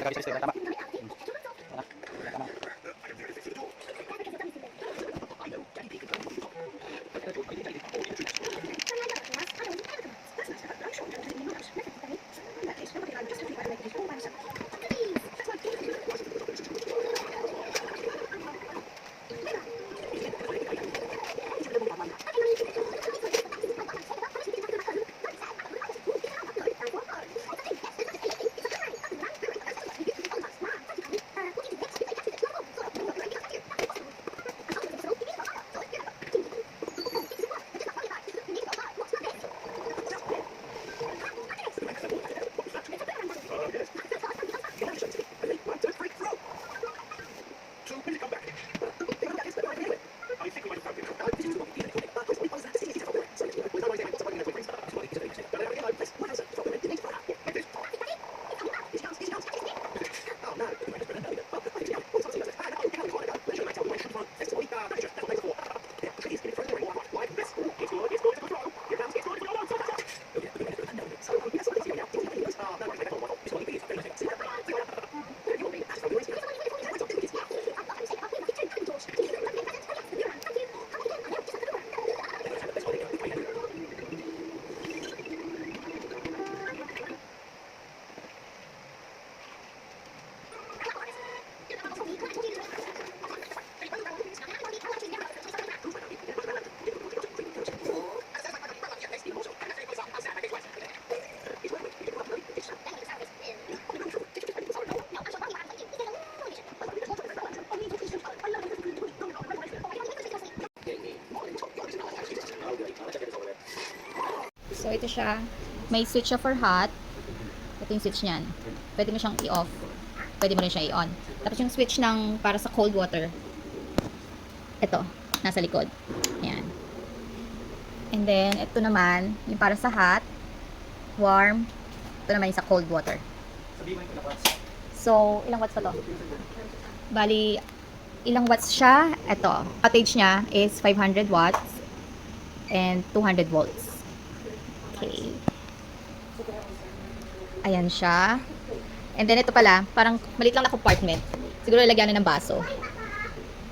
Tama. Tama. So, ito siya. May switch siya for hot. Ito yung switch niyan. Pwede mo siyang i-off. Pwede mo rin siya i-on. Tapos yung switch ng para sa cold water. Ito. Nasa likod. Ayan. And then, ito naman, yung para sa hot, warm. Ito naman yung sa cold water. So, ilang watts pa to? Bali, ilang watts siya? Ito. Wattage niya is 500 watts and 200 volts. Okay. Ayan siya. And then ito pala, parang maliit lang na compartment. Siguro ilagyan na ng baso.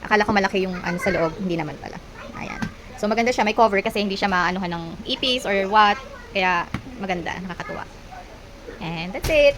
Akala ko malaki yung ano sa loob, hindi naman pala. Ayan. So maganda siya, may cover kasi hindi siya maanuhan ng ipis or what. Kaya maganda, nakakatuwa. And that's it.